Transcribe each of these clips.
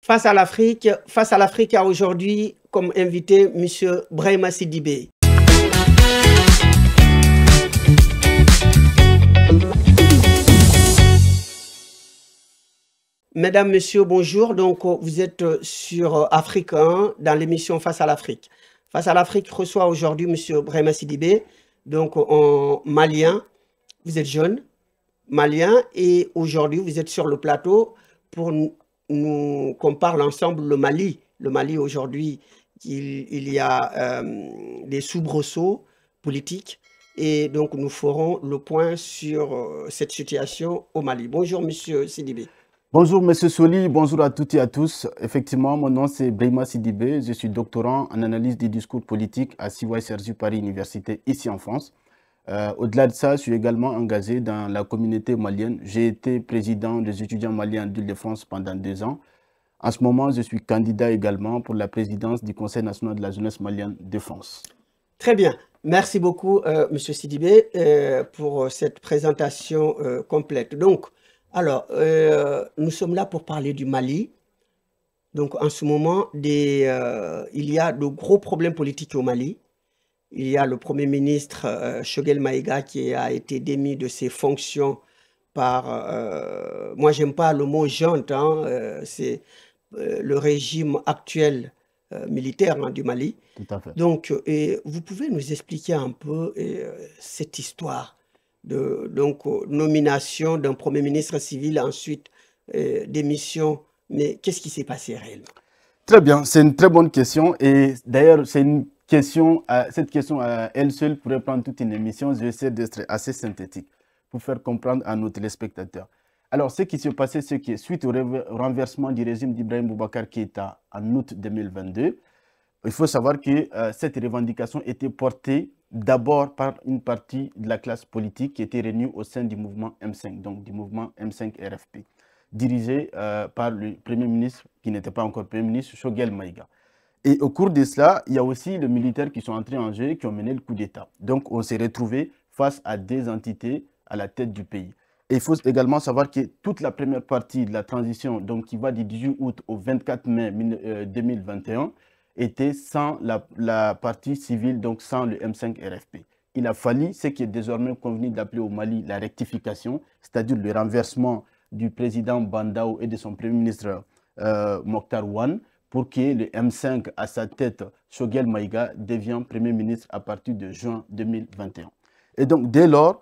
Face à l'Afrique a aujourd'hui comme invité M. Brahima Sidibé. Mesdames, Messieurs, bonjour. Donc, vous êtes sur Afrique 1 dans l'émission Face à l'Afrique. Face à l'Afrique reçoit aujourd'hui M. Brahima Sidibé, donc en malien. Vous êtes jeune, malien, et aujourd'hui vous êtes sur le plateau pour qu'on parle ensemble le Mali. Le Mali aujourd'hui, il y a des soubresauts politiques et donc nous ferons le point sur cette situation au Mali. Bonjour M. Sidibé. Bonjour M. Soli, bonjour à toutes et à tous. Effectivement, mon nom c'est Brahima Sidibé, je suis doctorant en analyse des discours politiques à CY Paris Université ici en France. Au-delà de ça, je suis également engagé dans la communauté malienne. J'ai été président des étudiants maliens d'Île-de-France pendant 2 ans. En ce moment, je suis candidat également pour la présidence du Conseil national de la jeunesse malienne de France. Très bien. Merci beaucoup, M. Sidibé, pour cette présentation complète. Donc, alors, nous sommes là pour parler du Mali. Donc, en ce moment, il y a de gros problèmes politiques au Mali. Il y a le Premier ministre Choguel Maïga qui a été démis de ses fonctions par, moi j'aime pas le mot junte, hein, c'est le régime actuel militaire du Mali. Tout à fait. Donc, vous pouvez nous expliquer un peu cette histoire de nomination d'un Premier ministre civil, ensuite démission, mais qu'est-ce qui s'est passé réellement? Très bien, c'est une très bonne question et d'ailleurs c'est une question, cette question à elle seule pourrait prendre toute une émission. Je vais essayer d'être assez synthétique pour faire comprendre à nos téléspectateurs. Alors, ce qui s'est passé, c'est que suite au renversement du régime d'Ibrahim Boubacar Keïta en août 2022, il faut savoir que cette revendication était portée d'abord par une partie de la classe politique qui était réunie au sein du mouvement M5, donc du mouvement M5 RFP, dirigé par le Premier ministre, qui n'était pas encore Premier ministre, Choguel Maïga. Et au cours de cela, il y a aussi les militaires qui sont entrés en jeu, qui ont mené le coup d'État. Donc, on s'est retrouvé face à des entités à la tête du pays. Et il faut également savoir que toute la première partie de la transition, donc qui va du 18 août au 24 mai 2021, était sans la partie civile, donc sans le M5 RFP. Il a fallu ce qui est désormais convenu d'appeler au Mali la rectification, c'est-à-dire le renversement du président Bandao et de son premier ministre Mokhtar Ouane, pour que le M5 à sa tête, Choguel Maïga, devienne Premier ministre à partir de juin 2021. Et donc, dès lors,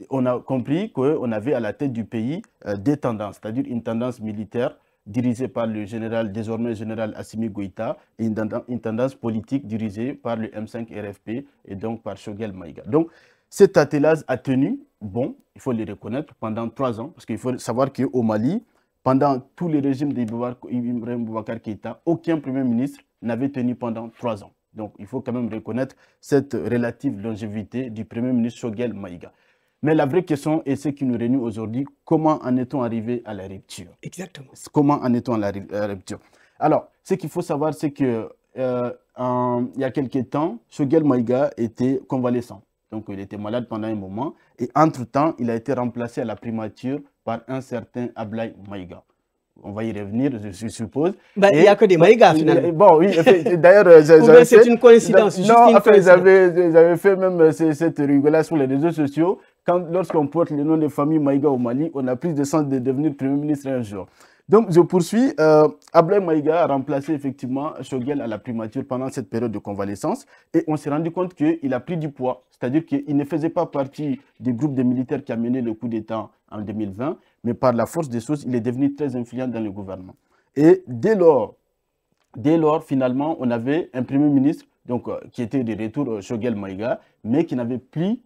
on a compris qu'on avait à la tête du pays des tendances, c'est-à-dire une tendance militaire dirigée par le général, désormais général Assimi Goïta, et une tendance politique dirigée par le M5 RFP et donc par Choguel Maïga. Donc, cet attelage a tenu, bon, il faut le reconnaître, pendant 3 ans, parce qu'il faut savoir qu'au Mali, pendant tous les régimes d'Ibrahim Boubacar Keïta, aucun Premier ministre n'avait tenu pendant 3 ans. Donc, il faut quand même reconnaître cette relative longévité du Premier ministre Choguel Maïga. Mais la vraie question est ce qui nous réunit aujourd'hui, comment en est-on arrivé à la rupture? Exactement. Comment en est-on à la rupture? Alors, ce qu'il faut savoir, c'est qu'il y a quelques temps, Choguel Maïga était convalescent. Donc, il était malade pendant un moment. Et entre-temps, il a été remplacé à la primature par un certain Ablaye Maïga. On va y revenir, je suppose. Bah, il n'y a que des Maïgas, finalement. Bon, oui, d'ailleurs... c'est une coïncidence. Non, après, j'avais fait même cette rigolade sur les réseaux sociaux. Lorsqu'on porte le nom de famille Maïga au Mali, on a plus de chance de devenir Premier ministre un jour. Donc, je poursuis. Ablaye Maïga a remplacé effectivement Choguel à la primature pendant cette période de convalescence. Et on s'est rendu compte qu'il a pris du poids. C'est-à-dire qu'il ne faisait pas partie du groupe de militaires qui a mené le coup d'État en 2020. Mais par la force des choses, il est devenu très influent dans le gouvernement. Et dès lors, finalement, on avait un Premier ministre donc, qui était de retour Choguel Maïga, mais qui n'avait plus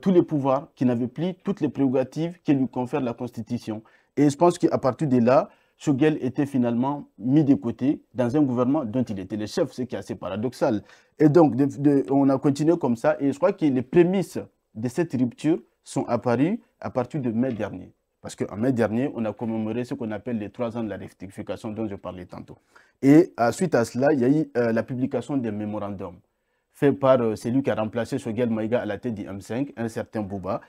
tous les pouvoirs, qui n'avait plus toutes les prérogatives que lui confère la Constitution. Et je pense qu'à partir de là, Choguel était finalement mis de côté dans un gouvernement dont il était le chef, ce qui est assez paradoxal. Et donc, on a continué comme ça. Et je crois que les prémices de cette rupture sont apparues à partir de mai dernier. Parce qu'en mai dernier, on a commémoré ce qu'on appelle les 3 ans de la rectification dont je parlais tantôt. Et suite à cela, il y a eu la publication des mémorandums fait par celui qui a remplacé Choguel Maïga à la tête du M5, un certain Bouba,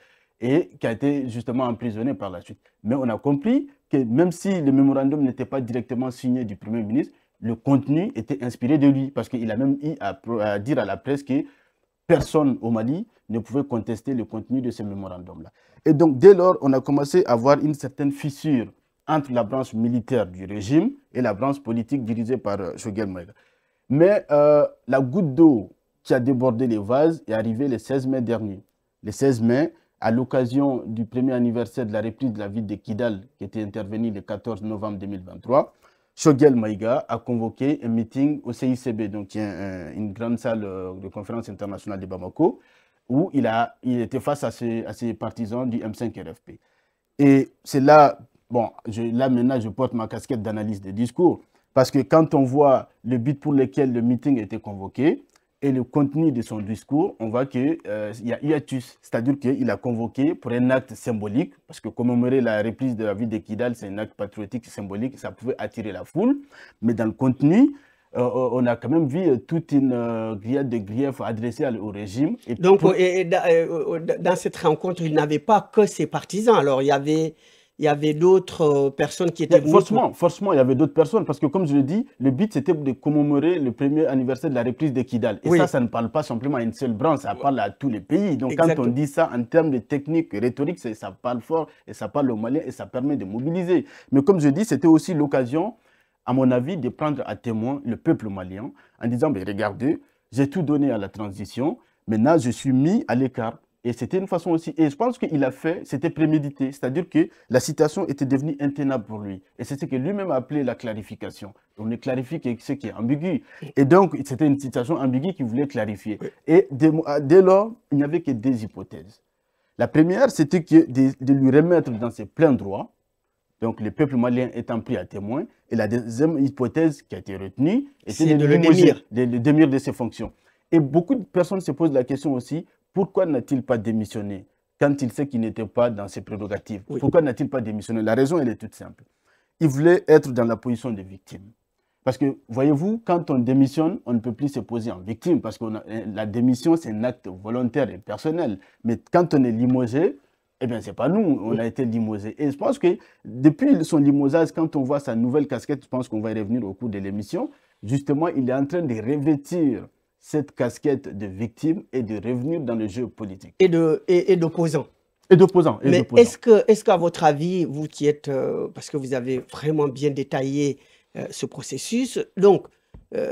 et qui a été justement emprisonné par la suite. Mais on a compris que même si le mémorandum n'était pas directement signé du Premier ministre, le contenu était inspiré de lui, parce qu'il a même eu à dire à la presse que personne au Mali ne pouvait contester le contenu de ce mémorandum-là. Et donc, dès lors, on a commencé à voir une certaine fissure entre la branche militaire du régime et la branche politique dirigée par Choguel Maïga. Mais la goutte d'eau qui a débordé les vases est arrivée le 16 mai dernier. Le 16 mai, à l'occasion du premier anniversaire de la reprise de la ville de Kidal, qui était intervenue le 14 novembre 2023, Choguel Maïga a convoqué un meeting au CICB, donc une grande salle de conférence internationale de Bamako, où il était face à ses partisans du M5-RFP. Et c'est là, bon, là maintenant je porte ma casquette d'analyse de discours, parce que quand on voit le but pour lequel le meeting a été convoqué et le contenu de son discours, on voit qu'il y a hiatus, c'est-à-dire qu'il a convoqué pour un acte symbolique, parce que commémorer la reprise de la ville de Kidal, c'est un acte patriotique symbolique, ça pouvait attirer la foule, mais dans le contenu, on a quand même vu toute une grillade de griefs adressés au régime. Et donc, dans cette rencontre, il n'avait pas que ses partisans, alors il y avait d'autres personnes qui étaient... Forcément, il y avait d'autres personnes, parce que comme je le dis, le but c'était de commémorer le premier anniversaire de la reprise de Kidal. Et ça ne parle pas simplement à une seule branche, ça parle à tous les pays. Donc quand on dit ça en termes de technique rhétorique, ça parle fort et ça parle aux Maliens et ça permet de mobiliser. Mais comme je dis, c'était aussi l'occasion, à mon avis, de prendre à témoin le peuple malien en disant, regardez, j'ai tout donné à la transition, maintenant je suis mis à l'écart. Et c'était une façon aussi, et je pense qu'il a fait, c'était prémédité, c'est-à-dire que la situation était devenue intenable pour lui. Et c'est ce que lui-même a appelé la clarification. On ne clarifie que ce qui est ambigu. Et donc, c'était une situation ambiguë qu'il voulait clarifier. Et dès lors, il n'y avait que deux hypothèses. La première, c'était de lui remettre dans ses pleins droits, donc le peuple malien étant pris à témoin. Et la deuxième hypothèse qui a été retenue, était de le démir de ses fonctions. Et beaucoup de personnes se posent la question aussi, pourquoi n'a-t-il pas démissionné quand il sait qu'il n'était pas dans ses prérogatives? Pourquoi n'a-t-il pas démissionné? La raison, elle est toute simple. Il voulait être dans la position de victime. Parce que, voyez-vous, quand on démissionne, on ne peut plus se poser en victime, parce que la démission, c'est un acte volontaire et personnel. Mais quand on est limogé, eh bien, ce n'est pas nous, on a été limogé. Et je pense que depuis son limogeage, quand on voit sa nouvelle casquette, je pense qu'on va y revenir au cours de l'émission, justement, il est en train de revêtir cette casquette de victime et de revenir dans le jeu politique. Et d'opposant. Et d'opposant. Mais est-ce qu'à votre avis, vous qui êtes, parce que vous avez vraiment bien détaillé ce processus, donc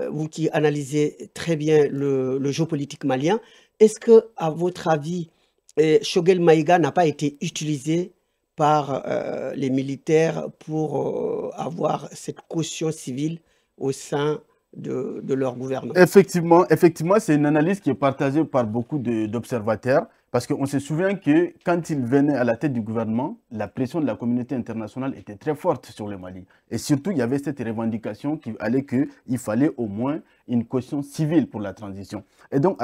vous qui analysez très bien le jeu politique malien, est-ce que, à votre avis, Choguel Maïga n'a pas été utilisé par les militaires pour avoir cette caution civile au sein de leur gouvernement? Effectivement, c'est une analyse qui est partagée par beaucoup d'observateurs, parce qu'on se souvient que quand il venait à la tête du gouvernement, la pression de la communauté internationale était très forte sur le Mali. Et surtout, il y avait cette revendication qu'il fallait au moins une caution civile pour la transition. Et donc,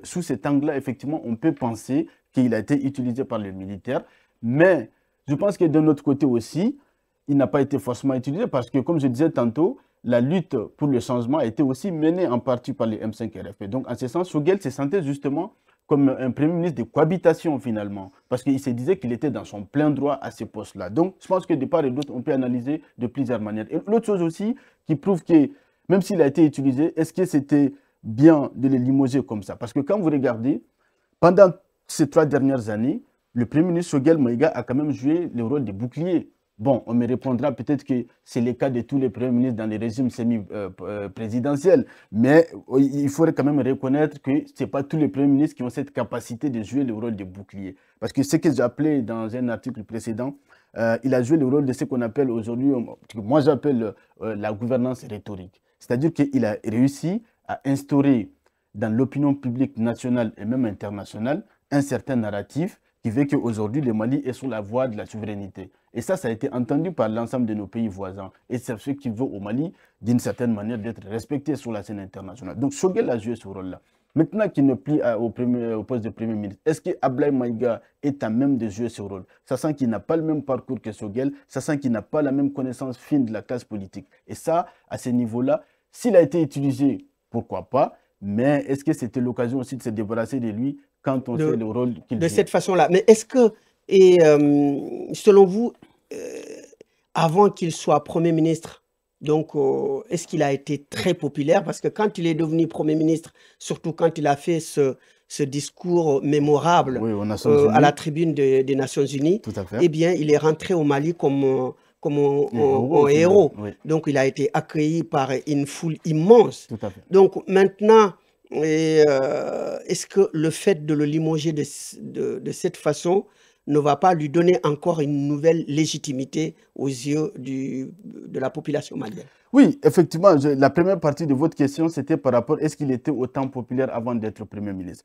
sous cet angle-là, effectivement, on peut penser qu'il a été utilisé par les militaires. Mais je pense que de notre côté aussi, il n'a pas été forcément utilisé, parce que, comme je disais tantôt, la lutte pour le changement a été aussi menée en partie par les M5-RFP. Donc, en ce sens, Choguel se sentait justement comme un premier ministre de cohabitation, finalement, parce qu'il se disait qu'il était dans son plein droit à ce poste-là. Donc, je pense que de part et d'autre, on peut analyser de plusieurs manières. Et l'autre chose aussi qui prouve que, même s'il a été utilisé, est-ce que c'était bien de le limoger comme ça? Parce que quand vous regardez, pendant ces 3 dernières années, le premier ministre Choguel Maïga a quand même joué le rôle de bouclier. Bon, on me répondra peut-être que c'est le cas de tous les premiers ministres dans les régimes semi-présidentiels, mais il faudrait quand même reconnaître que ce n'est pas tous les premiers ministres qui ont cette capacité de jouer le rôle de bouclier. Parce que ce que j'ai appelé dans un article précédent, il a joué le rôle de ce qu'on appelle aujourd'hui, moi j'appelle la gouvernance rhétorique. C'est-à-dire qu'il a réussi à instaurer dans l'opinion publique nationale et même internationale un certain narratif qui fait qu'aujourd'hui, le Mali est sur la voie de la souveraineté. Et ça a été entendu par l'ensemble de nos pays voisins. Et c'est ce qui veut au Mali, d'une certaine manière, d'être respecté sur la scène internationale. Donc, Choguel a joué ce rôle-là. Maintenant qu'il n'est plus au poste de Premier ministre, est-ce que Ablaye Maïga est à même de jouer ce rôle? Sachant qu'il n'a pas le même parcours que Choguel, sachant qu'il n'a pas la même connaissance fine de la classe politique. Et ça, à ce niveau-là, s'il a été utilisé, pourquoi pas? Mais est-ce que c'était l'occasion aussi de se débarrasser de lui quand on sait le rôle qu'il joue? De cette façon-là. Mais est-ce que, selon vous, avant qu'il soit Premier ministre, donc est-ce qu'il a été très populaire? Parce que quand il est devenu Premier ministre, surtout quand il a fait ce discours mémorable Oui, aux Nations à la Unies, tribune des Nations Unies, tout à fait. eh bien, il est rentré au Mali comme Et héros, un finalement, héros. oui, Donc, il a été accueilli par une foule immense. tout à fait. Donc, maintenant, est-ce que le fait de le limoger de cette façon ne va pas lui donner encore une nouvelle légitimité aux yeux de la population malienne? Oui, effectivement, la première partie de votre question, c'était par rapport, est-ce qu'il était autant populaire avant d'être Premier ministre?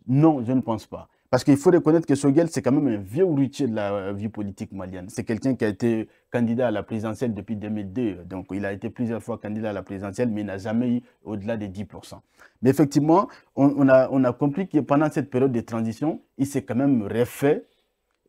Non, je ne pense pas. Parce qu'il faut reconnaître que Choguel, c'est quand même un vieux routier de la vie politique malienne. C'est quelqu'un qui a été candidat à la présidentielle depuis 2002. Donc, il a été plusieurs fois candidat à la présidentielle, mais il n'a jamais eu au-delà des 10%. Mais effectivement, on a compris que pendant cette période de transition, il s'est quand même refait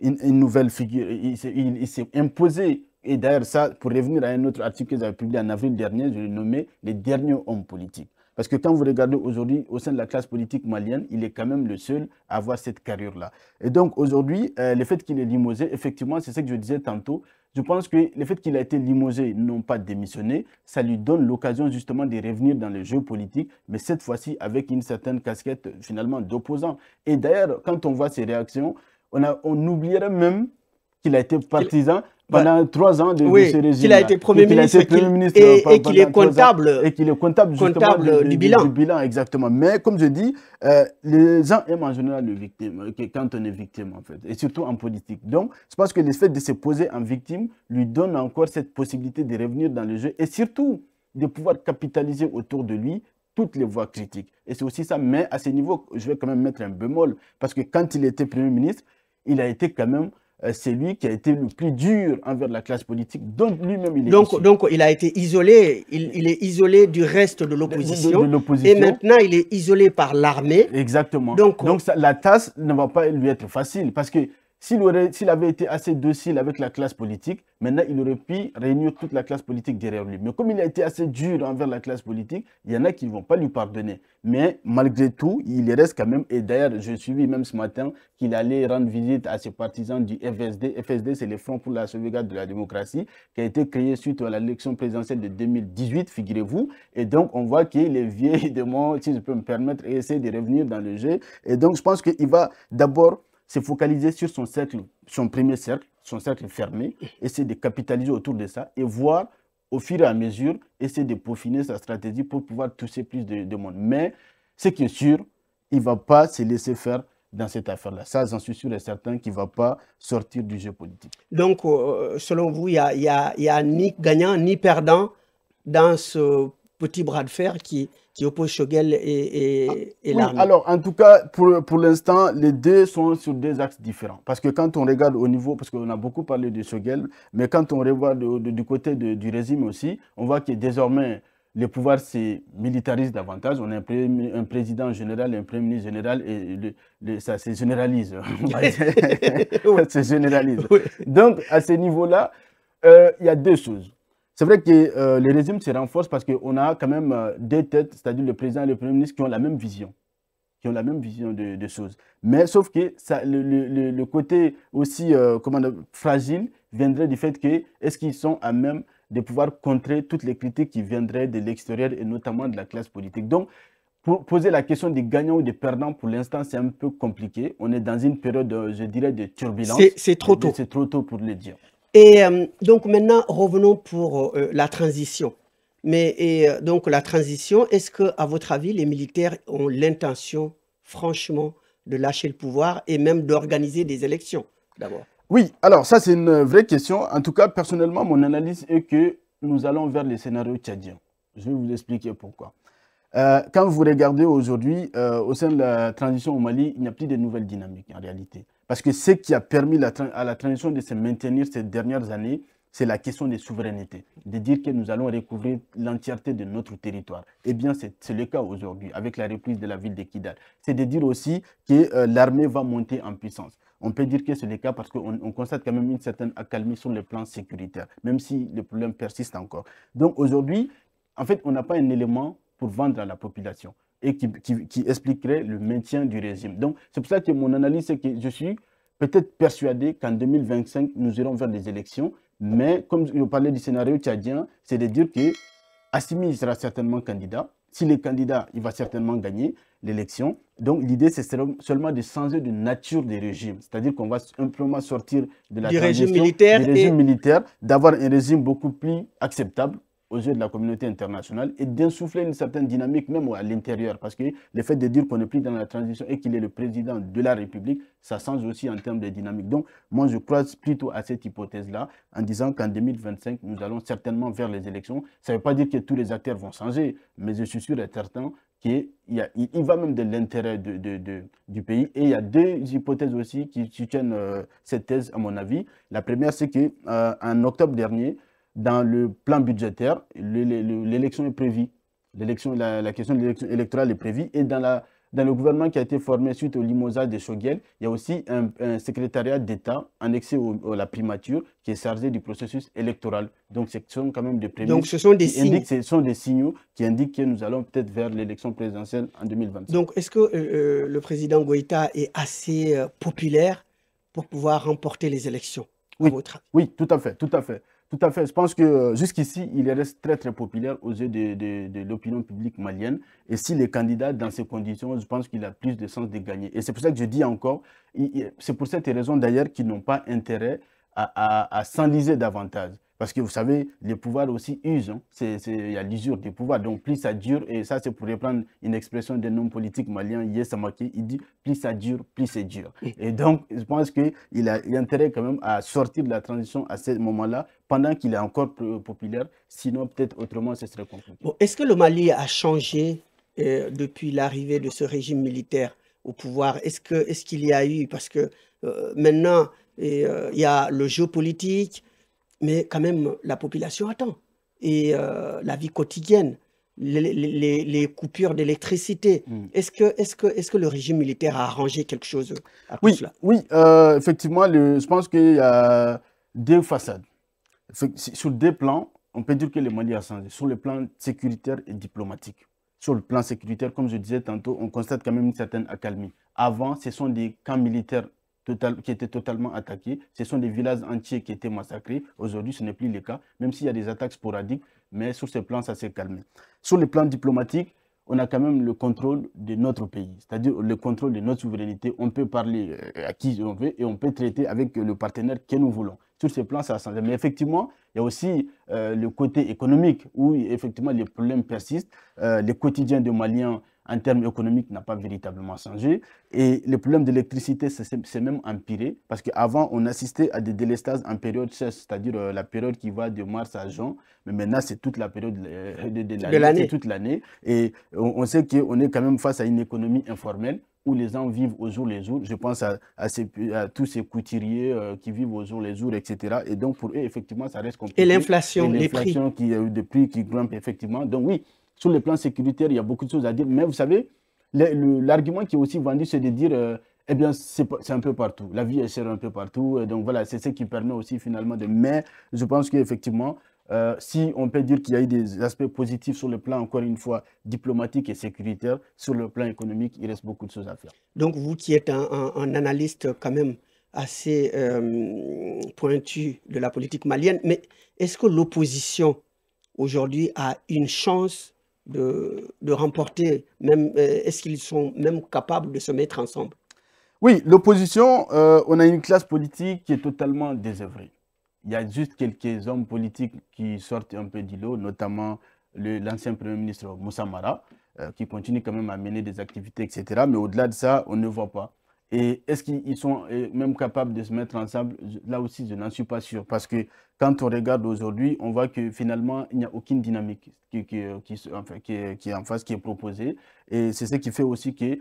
une nouvelle figure. Il s'est imposé. Et d'ailleurs, ça, pour revenir à un autre article que j'avais publié en avril dernier, je l'ai nommé « Les derniers hommes politiques ». Parce que quand vous regardez aujourd'hui au sein de la classe politique malienne, il est quand même le seul à avoir cette carrure-là. Et donc aujourd'hui, le fait qu'il est limogé, effectivement, c'est ce que je disais tantôt, je pense que le fait qu'il a été limogé, non pas démissionné, ça lui donne l'occasion justement de revenir dans le jeu politique, mais cette fois-ci avec une certaine casquette finalement d'opposant. Et d'ailleurs, quand on voit ses réactions, on oublierait même qu'il a été partisan pendant 3 ans de ce régime. Qu'il a été Premier ministre et qu'il est comptable. Et qu'il est comptable justement du bilan. Du bilan, exactement. Mais comme je dis, les gens aiment en général le victime, quand on est victime en fait, et surtout en politique. Donc, je pense que le fait de se poser en victime lui donne encore cette possibilité de revenir dans le jeu et surtout de pouvoir capitaliser autour de lui toutes les voix critiques. Et c'est aussi ça. Mais à ce niveau, je vais quand même mettre un bémol, parce que quand il était Premier ministre, il a été quand même c'est lui qui a été le plus dur envers la classe politique, donc lui-même il est issu. Donc il a été isolé, il est isolé du reste de l'opposition, et maintenant il est isolé par l'armée. Exactement. Donc la tâche ne va pas lui être facile, parce que s'il avait été assez docile avec la classe politique, maintenant il aurait pu réunir toute la classe politique derrière lui. Mais comme il a été assez dur envers la classe politique, il y en a qui ne vont pas lui pardonner. Mais malgré tout, il reste quand même, et d'ailleurs j'ai suivi même ce matin qu'il allait rendre visite à ses partisans du FSD. FSD, c'est le Front pour la sauvegarde de la démocratie, qui a été créé suite à l'élection présidentielle de 2018, figurez-vous. Et donc on voit qu'il est vieux de moi, si je peux me permettre, et essaie de revenir dans le jeu. Et donc je pense qu'il va d'abord se focaliser sur son cercle, son premier cercle, son cercle fermé, essayer de capitaliser autour de ça et voir au fur et à mesure, essayer de peaufiner sa stratégie pour pouvoir toucher plus de monde. Mais ce qui est sûr, il ne va pas se laisser faire dans cette affaire-là. Ça, j'en suis sûr et certain qu'il ne va pas sortir du jeu politique. Donc, selon vous, il y a ni gagnant ni perdant dans ce petit bras de fer qui oppose Choguel et l'armée. Alors, en tout cas, pour l'instant, les deux sont sur deux axes différents. Parce que quand on regarde au niveau, parce qu'on a beaucoup parlé de Choguel, mais quand on regarde du côté du régime aussi, on voit que désormais, le pouvoir se militarise davantage. On a un président général et un premier ministre général, et ça se généralise. Ça se généralise. Oui. Donc, à ce niveau-là, il y a deux choses. C'est vrai que le régime se renforce parce qu'on a quand même deux têtes, c'est-à-dire le président et le premier ministre, qui ont la même vision. De choses. Mais sauf que ça, le côté aussi fragile viendrait du fait que est-ce qu'ils sont à même de pouvoir contrer toutes les critiques qui viendraient de l'extérieur et notamment de la classe politique. Donc, pour poser la question des gagnants ou des perdants, pour l'instant, c'est un peu compliqué. On est dans une période, je dirais, de turbulence. C'est trop tôt. C'est trop tôt pour le dire. Et donc maintenant, revenons pour la transition. Donc la transition, est-ce que, à votre avis, les militaires ont l'intention, franchement, de lâcher le pouvoir et même d'organiser des élections, d'abord? Oui, alors ça c'est une vraie question. En tout cas, personnellement, mon analyse est que nous allons vers les scénarios tchadiens. Je vais vous expliquer pourquoi. Quand vous regardez aujourd'hui, au sein de la transition au Mali, il n'y a plus de nouvelles dynamiques en réalité. Parce que ce qui a permis à la transition de se maintenir ces dernières années, c'est la question des souverainetés. De dire que nous allons recouvrir l'entièreté de notre territoire. Eh bien, c'est le cas aujourd'hui, avec la reprise de la ville de Kidal. C'est de dire aussi que l'armée va monter en puissance. On peut dire que c'est le cas parce qu'on constate quand même une certaine accalmie sur le plan sécuritaire, même si le problème persiste encore. Donc aujourd'hui, en fait, on n'a pas un élément pour vendre à la population et qui expliquerait le maintien du régime. Donc, c'est pour ça que mon analyse, c'est que je suis peut-être persuadé qu'en 2025, nous irons vers des élections, Mais comme je parlais du scénario tchadien, c'est de dire que Assimi sera certainement candidat. S'il est candidat, il va certainement gagner l'élection. Donc l'idée, c'est seulement de changer de nature des régimes. C'est-à-dire qu'on va simplement sortir de la Du régime transition militaire du régime militaire, d'avoir un régime beaucoup plus acceptable aux yeux de la communauté internationale et d'insuffler une certaine dynamique même à l'intérieur. Parce que le fait de dire qu'on n'est plus dans la transition et qu'il est le président de la République, ça change aussi en termes de dynamique. Donc, moi, je crois plutôt à cette hypothèse-là en disant qu'en 2025, nous allons certainement vers les élections. Ça ne veut pas dire que tous les acteurs vont changer, mais je suis sûr et certain qu'il va même de l'intérêt du pays. Et il y a deux hypothèses aussi qui soutiennent cette thèse, à mon avis. La première, c'est qu'en octobre dernier, dans le plan budgétaire, l'élection est prévue. La question de l'élection électorale est prévue. Et dans le gouvernement qui a été formé suite au limogeage de Choguel, il y a aussi un secrétariat d'État annexé à la primature qui est chargé du processus électoral. Donc, ce sont quand même des prémices. Donc, ce sont des signes. Ce sont des signaux qui indiquent que nous allons peut-être vers l'élection présidentielle en 2025. Donc, est-ce que le président Goïta est assez populaire pour pouvoir remporter les élections, à votre avis? Oui, tout à fait, tout à fait. Tout à fait. Je pense que jusqu'ici, il reste très, très populaire aux yeux de l'opinion publique malienne. Et s'il est candidat dans ces conditions, je pense qu'il a plus de chances de gagner. Et c'est pour ça que je dis encore, c'est pour cette raison d'ailleurs qu'ils n'ont pas intérêt à s'enliser davantage. Parce que vous savez, les pouvoirs aussi usent. Hein. Il y a l'usure des pouvoirs. Donc, plus ça dure, et ça, c'est pour reprendre une expression d'un homme politique malien, Yves Samake, il dit plus ça dure, plus c'est dur. Et donc, je pense qu'il a intérêt quand même à sortir de la transition à ce moment-là, pendant qu'il est encore populaire. Sinon, peut-être autrement, ce serait compliqué. Bon, est-ce que le Mali a changé depuis l'arrivée de ce régime militaire au pouvoir? Est-ce qu'il y a eu, parce que maintenant, il y a le jeu politique, mais quand même, la population attend. Et la vie quotidienne, les coupures d'électricité. Est-ce que le régime militaire a arrangé quelque chose à tout cela? Oui, effectivement, je pense qu'il y a deux façades. Sur deux plans, on peut dire que le Mali a changé. Sur le plan sécuritaire et diplomatique. Sur le plan sécuritaire, comme je disais tantôt, on constate quand même une certaine accalmie. Avant, ce sont des camps militaires qui étaient totalement attaqués. Ce sont des villages entiers qui étaient massacrés. Aujourd'hui, ce n'est plus le cas, même s'il y a des attaques sporadiques, mais sur ce plan, ça s'est calmé. Sur le plan diplomatique, on a quand même le contrôle de notre pays, c'est-à-dire le contrôle de notre souveraineté. On peut parler à qui on veut et on peut traiter avec le partenaire que nous voulons. Sur ce plan, ça a changé. Mais effectivement, il y a aussi le côté économique où effectivement les problèmes persistent. Le quotidien des Maliens en termes économiques n'a pas véritablement changé. Et le problème d'électricité c'est même empiré parce qu'avant, on assistait à des délestages en période sèche, c'est-à-dire la période qui va de mars à juin. Mais maintenant, c'est toute la période de l'année. C'est toute l'année. Et on sait qu'on est quand même face à une économie informelle où les gens vivent au jour le jour. Je pense à tous ces couturiers qui vivent au jour le jour, etc. Et donc, pour eux, effectivement, ça reste compliqué. Et l'inflation, les prix. Des prix qui grimpent, effectivement. Donc, oui, sur le plan sécuritaire, il y a beaucoup de choses à dire. Mais vous savez, l'argument qui est aussi vendu, c'est de dire, eh bien, c'est un peu partout. La vie est chère un peu partout. Donc, voilà, c'est ce qui permet aussi finalement de... Mais je pense qu'effectivement, si on peut dire qu'il y a eu des aspects positifs sur le plan, encore une fois, diplomatique et sécuritaire, sur le plan économique, il reste beaucoup de choses à faire. Donc, vous qui êtes un analyste quand même assez pointu de la politique malienne, mais est-ce que l'opposition aujourd'hui a une chance de remporter, même est-ce qu'ils sont même capables de se mettre ensemble? Oui, l'opposition, on a une classe politique qui est totalement désœuvrée. Il y a juste quelques hommes politiques qui sortent un peu du lot, notamment l'ancien Premier ministre Moussa Mara, qui continue quand même à mener des activités, etc. Mais au-delà de ça, on ne voit pas. Et est-ce qu'ils sont même capables de se mettre ensemble? Là aussi, je n'en suis pas sûr. Parce que quand on regarde aujourd'hui, on voit que finalement, il n'y a aucune dynamique qui est en face, qui est proposée. Et c'est ce qui fait aussi que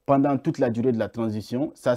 pendant toute la durée de la transition, ça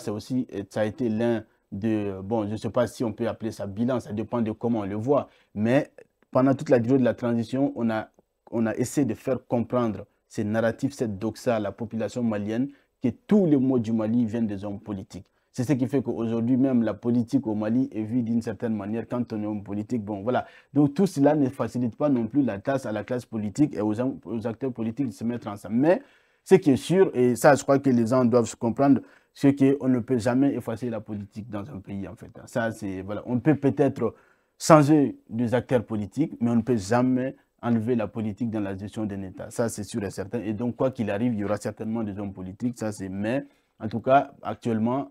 a été l'un bon, je ne sais pas si on peut appeler ça bilan, ça dépend de comment on le voit. Mais pendant toute la durée de la transition, on a essayé de faire comprendre ces narratifs, cette doxa à la population malienne, que tous les maux du Mali viennent des hommes politiques. C'est ce qui fait qu'aujourd'hui, même la politique au Mali est vue d'une certaine manière quand on est homme politique. Bon, voilà. Donc tout cela ne facilite pas non plus la tâche à la classe politique et aux acteurs politiques de se mettre ensemble. Mais ce qui est sûr, et ça je crois que les gens doivent se comprendre, c'est qu'on ne peut jamais effacer la politique dans un pays en fait. Ça, c'est, voilà. On peut peut-être changer des acteurs politiques, mais on ne peut jamais enlever la politique dans la gestion d'un État. Ça, c'est sûr et certain. Et donc, quoi qu'il arrive, il y aura certainement des hommes politiques. Ça, c'est... Mais, en tout cas, actuellement,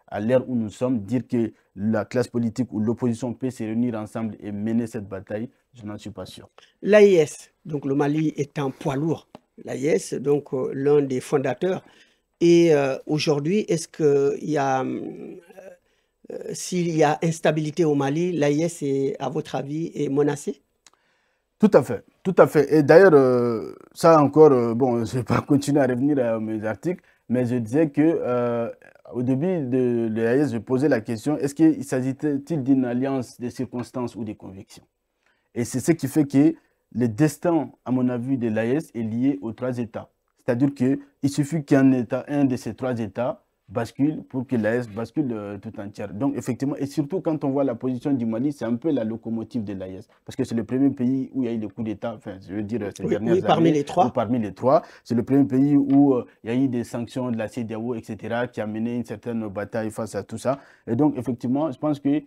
à l'ère où nous sommes, dire que la classe politique ou l'opposition peut se réunir ensemble et mener cette bataille, je n'en suis pas sûr. L'AIS, donc le Mali est un poids lourd. L'AIS, donc l'un des fondateurs. Et aujourd'hui, est-ce qu'il y a, s'il y a instabilité au Mali, l'AIS, à votre avis, est menacé? Tout à fait, tout à fait. Et d'ailleurs, ça encore, bon, je ne vais pas continuer à revenir à mes articles, mais je disais que au début de l'AIS, je posais la question, est-ce qu'il s'agit-il d'une alliance de circonstances ou de convictions? Et c'est ce qui fait que le destin, à mon avis, de l'AES est lié aux trois États. C'est-à-dire qu'il suffit qu'un État, un de ces trois États bascule pour que l'AES bascule tout entière. Donc, effectivement, et surtout quand on voit la position du Mali, c'est un peu la locomotive de l'AES. Parce que c'est le premier pays où il y a eu le coup d'État, enfin, je veux dire, ces dernières années. Parmi les trois. Parmi les trois. C'est le premier pays où il y a eu des sanctions de la CEDEAO, etc., qui a mené une certaine bataille face à tout ça. Et donc, effectivement, je pense que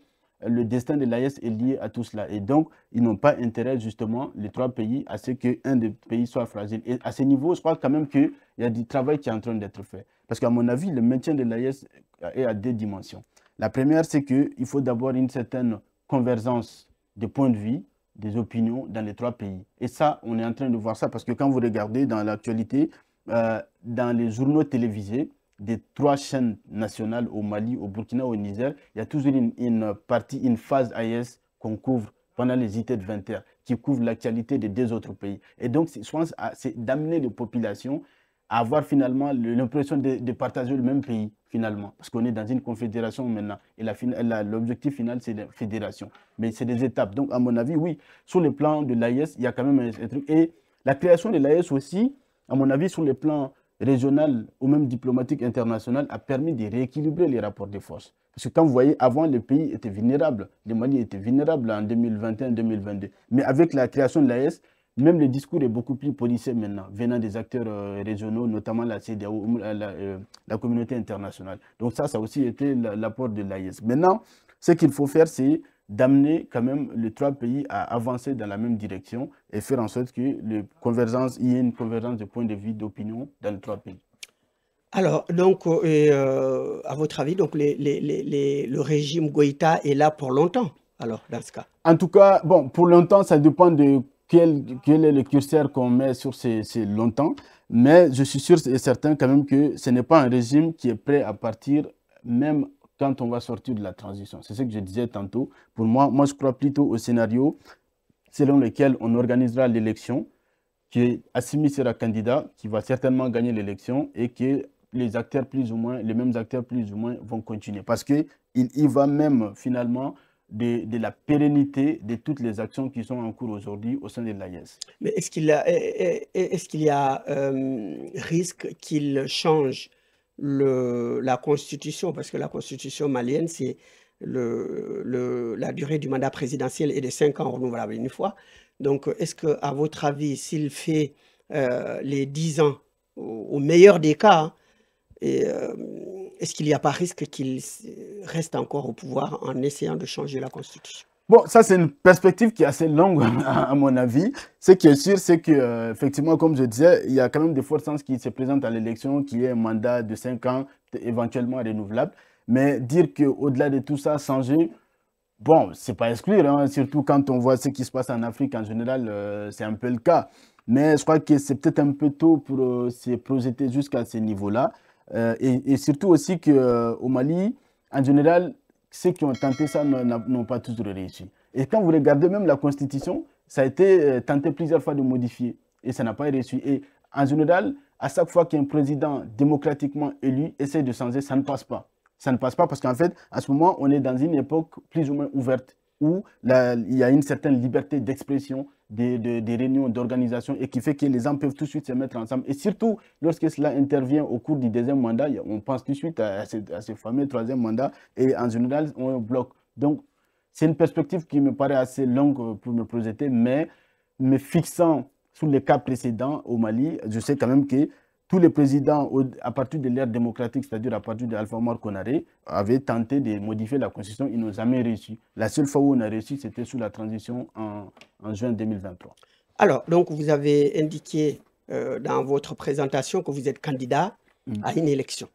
le destin de l'AES est lié à tout cela. Et donc, ils n'ont pas intérêt, justement, les trois pays, à ce qu'un des pays soit fragile. Et à ce niveau, je crois quand même qu'il y a du travail qui est en train d'être fait. Parce qu'à mon avis, le maintien de l'AES est à deux dimensions. La première, c'est qu'il faut d'abord une certaine convergence des points de vue, des opinions dans les trois pays. Et ça, on est en train de voir ça parce que quand vous regardez dans l'actualité, dans les journaux télévisés, des trois chaînes nationales au Mali, au Burkina, au Niger, il y a toujours une partie, une phase AES qu'on couvre pendant les IT de 20 heures, qui couvre l'actualité des deux autres pays. Et donc, je pense c'est d'amener les populations à avoir finalement l'impression de partager le même pays, finalement. Parce qu'on est dans une confédération maintenant. Et l'objectif final, c'est la fédération. Mais c'est des étapes. Donc, à mon avis, oui, sur le plan de l'AES, il y a quand même un truc. Et la création de l'AES aussi, à mon avis, sur le plan régional ou même diplomatique international, a permis de rééquilibrer les rapports de force. Parce que quand vous voyez, avant, le pays était vulnérable. Le Mali était vulnérable en 2021-2022. Mais avec la création de l'AES, même le discours est beaucoup plus policé maintenant, venant des acteurs régionaux, notamment la CEDEAO, la communauté internationale. Donc ça a aussi été l'apport de l'AES. Maintenant, ce qu'il faut faire, c'est d'amener quand même les trois pays à avancer dans la même direction et faire en sorte qu'il y ait une convergence de points de vue, d'opinion dans les trois pays. Alors, donc, à votre avis, donc, le régime Goïta est là pour longtemps, alors, dans ce cas? En tout cas, bon, pour longtemps, ça dépend de quel est le curseur qu'on met sur ces longtemps, mais je suis sûr et certain quand même que ce n'est pas un régime qui est prêt à partir, même quand on va sortir de la transition. C'est ce que je disais tantôt. Pour moi, je crois plutôt au scénario selon lequel on organisera l'élection, que Assimi sera candidat, qui va certainement gagner l'élection et que les acteurs plus ou moins, les mêmes acteurs plus ou moins vont continuer. Parce qu'il y va même finalement de la pérennité de toutes les actions qui sont en cours aujourd'hui au sein de l'AES. Mais est-ce qu'il y a risque qu'il change la constitution? Parce que la constitution malienne, c'est la durée du mandat présidentiel est de 5 ans renouvelable une fois. Donc, est-ce qu'à votre avis, s'il fait les 10 ans, au meilleur des cas, est-ce qu'il n'y a pas risque qu'il reste encore au pouvoir en essayant de changer la Constitution? Bon, ça c'est une perspective qui est assez longue à mon avis. Ce qui est sûr, c'est que effectivement, comme je disais, il y a quand même des fortes chances qui se présentent à l'élection, qui ait un mandat de 5 ans, éventuellement renouvelable. Mais dire qu'au-delà de tout ça, changer, bon, c'est pas exclure, hein, surtout quand on voit ce qui se passe en Afrique en général, c'est un peu le cas. Mais je crois que c'est peut-être un peu tôt pour se projeter jusqu'à ce niveau-là. Et surtout aussi qu'au Mali, en général, ceux qui ont tenté ça n'ont pas toujours réussi. Et quand vous regardez même la Constitution, ça a été tenté plusieurs fois de modifier et ça n'a pas réussi. Et en général, à chaque fois qu'un président démocratiquement élu essaie de changer, ça ne passe pas. Ça ne passe pas parce qu'en fait, à ce moment, on est dans une époque plus ou moins ouverte où il y a une certaine liberté d'expression, des réunions, d'organisation et qui fait que les gens peuvent tout de suite se mettre ensemble. Et surtout, lorsque cela intervient au cours du deuxième mandat, on pense tout de suite à ce fameux troisième mandat et en général, on bloque. Donc, c'est une perspective qui me paraît assez longue pour me projeter, mais me fixant sur les cas précédents au Mali, je sais quand même que tous les présidents, à partir de l'ère démocratique, c'est-à-dire à partir d'Alpha Omar Konaré, avaient tenté de modifier la Constitution. Ils n'ont jamais réussi. La seule fois où on a réussi, c'était sous la transition en juin 2023. Alors, donc, vous avez indiqué dans votre présentation que vous êtes candidat à une élection.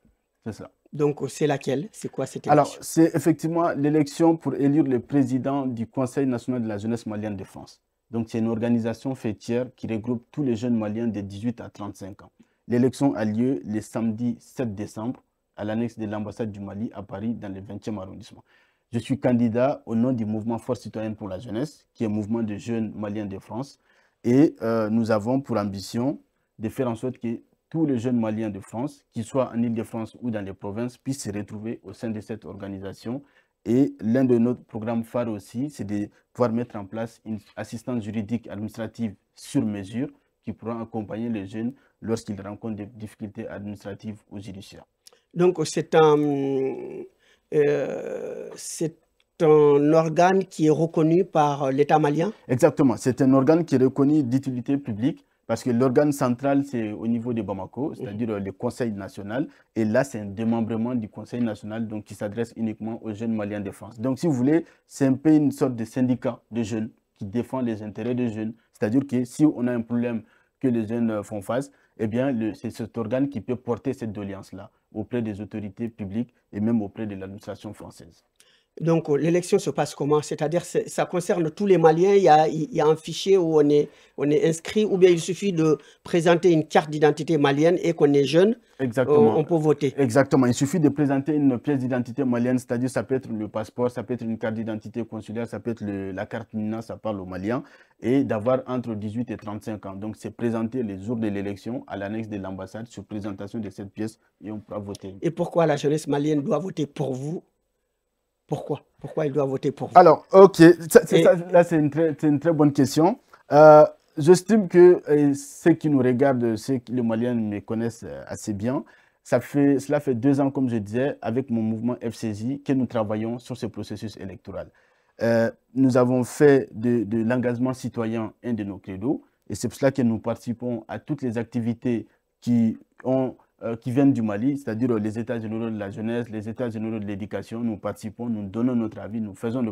C'est ça. Donc, c'est laquelle? C'est quoi cette élection? Alors, c'est effectivement l'élection pour élire le président du Conseil national de la jeunesse malienne de France. Donc, c'est une organisation fêtière qui regroupe tous les jeunes maliens de 18 à 35 ans. L'élection a lieu le samedi 7 décembre à l'annexe de l'ambassade du Mali à Paris, dans le 20e arrondissement. Je suis candidat au nom du mouvement Force citoyenne pour la jeunesse, qui est un mouvement de jeunes maliens de France. Et nous avons pour ambition de faire en sorte que tous les jeunes maliens de France, qu'ils soient en Île-de-France ou dans les provinces, puissent se retrouver au sein de cette organisation. Et l'un de nos programmes phares aussi, c'est de pouvoir mettre en place une assistance juridique administrative sur mesure qui pourra accompagner les jeunes lorsqu'ils rencontrent des difficultés administratives ou judiciaires. Donc, c'est un organe qui est reconnu par l'État malien? Exactement. C'est un organe qui est reconnu d'utilité publique parce que l'organe central, c'est au niveau de Bamako, c'est-à-dire le Conseil national. Et là, c'est un démembrement du Conseil national donc, qui s'adresse uniquement aux jeunes maliens de France. Donc, si vous voulez, c'est un peu une sorte de syndicat de jeunes qui défend les intérêts des jeunes. C'est-à-dire que si on a un problème que les jeunes font face, eh bien, c'est cet organe qui peut porter cette doléance-là auprès des autorités publiques et même auprès de l'administration française. Donc, l'élection se passe comment? C'est-à-dire, ça concerne tous les Maliens, il y a un fichier où on est inscrit, ou bien il suffit de présenter une carte d'identité malienne et qu'on est jeune, on peut voter. Exactement. Il suffit de présenter une pièce d'identité malienne, c'est-à-dire ça peut être le passeport, ça peut être une carte d'identité consulaire, ça peut être la carte MINA, ça parle aux Maliens, et d'avoir entre 18 et 35 ans. Donc, c'est présenter les jours de l'élection à l'annexe de l'ambassade sur présentation de cette pièce et on pourra voter. Et pourquoi la jeunesse malienne doit voter pour vous? Pourquoi? Pourquoi il doit voter pour vous? Alors, ok, là c'est une très bonne question. J'estime que ceux qui nous regardent, les Maliens me connaissent assez bien. Cela fait 2 ans, comme je disais, avec mon mouvement FCJ, que nous travaillons sur ce processus électoral. Nous avons fait de l'engagement citoyen un de nos credos, et c'est pour cela que nous participons à toutes les activités qui viennent du Mali, c'est-à-dire les États généraux de la jeunesse, les États généraux de l'éducation. Nous participons, nous donnons notre avis, nous faisons des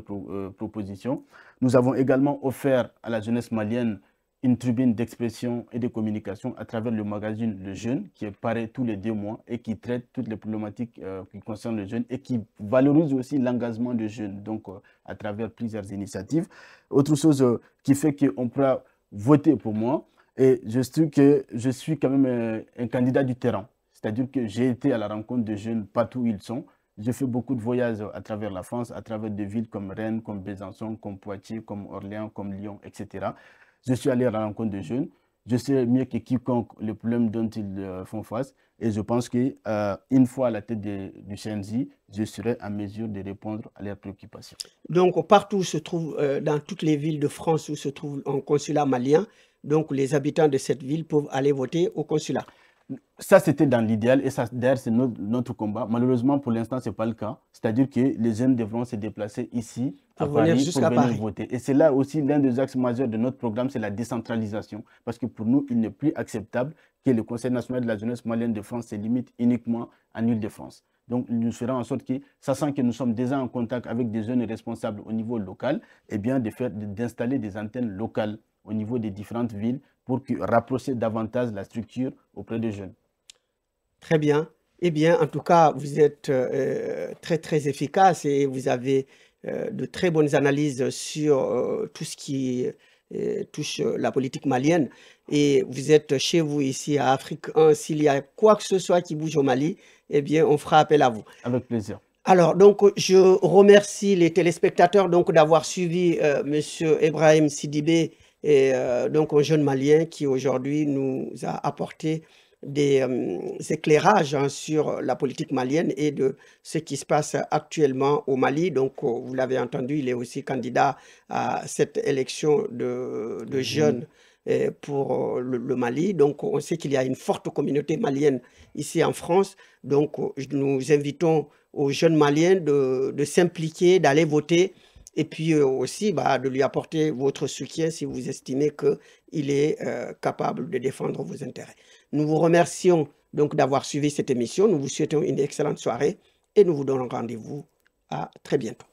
propositions. Nous avons également offert à la jeunesse malienne une tribune d'expression et de communication à travers le magazine Le Jeune, qui est paru tous les 2 mois et qui traite toutes les problématiques qui concernent le jeune et qui valorise aussi l'engagement des jeunes, donc à travers plusieurs initiatives. Autre chose qui fait qu'on pourra voter pour moi, et je suis quand même un candidat du terrain. C'est-à-dire que j'ai été à la rencontre de jeunes partout où ils sont. J'ai fait beaucoup de voyages à travers la France, à travers des villes comme Rennes, comme Besançon, comme Poitiers, comme Orléans, comme Lyon, etc. Je suis allé à la rencontre de jeunes. Je sais mieux que quiconque le problème dont ils font face. Et je pense qu'une fois à la tête du CNJ, je serai en mesure de répondre à leurs préoccupations. Donc, partout où se trouve, dans toutes les villes de France où se trouve un consulat malien, donc les habitants de cette ville peuvent aller voter au consulat. Ça, c'était dans l'idéal et ça, d'ailleurs, c'est notre combat. Malheureusement, pour l'instant, ce n'est pas le cas. C'est-à-dire que les jeunes devront se déplacer ici, à Paris, pour venir voter. Et c'est là aussi l'un des axes majeurs de notre programme, c'est la décentralisation. Parce que pour nous, il n'est plus acceptable que le Conseil national de la jeunesse malienne de France se limite uniquement en Île-de-France. Donc, nous ferons en sorte que, sachant que nous sommes déjà en contact avec des jeunes responsables au niveau local, eh bien, d'installer des antennes locales au niveau des différentes villes pour rapprocher davantage la structure auprès des jeunes. Très bien. Eh bien, en tout cas, vous êtes très, très efficace et vous avez de très bonnes analyses sur tout ce qui touche la politique malienne. Et vous êtes chez vous ici à Afrique 1. S'il y a quoi que ce soit qui bouge au Mali, eh bien, on fera appel à vous. Avec plaisir. Alors, donc, je remercie les téléspectateurs d'avoir suivi M. Ibrahim Sidibé, et donc un jeune Malien qui aujourd'hui nous a apporté des éclairages sur la politique malienne et de ce qui se passe actuellement au Mali. Donc, vous l'avez entendu, il est aussi candidat à cette élection de jeunes pour le Mali. Donc, on sait qu'il y a une forte communauté malienne ici en France. Donc, nous invitons aux jeunes Maliens de s'impliquer, d'aller voter et puis aussi de lui apporter votre soutien si vous estimez qu'il est capable de défendre vos intérêts. Nous vous remercions donc d'avoir suivi cette émission. Nous vous souhaitons une excellente soirée et nous vous donnons rendez-vous à très bientôt.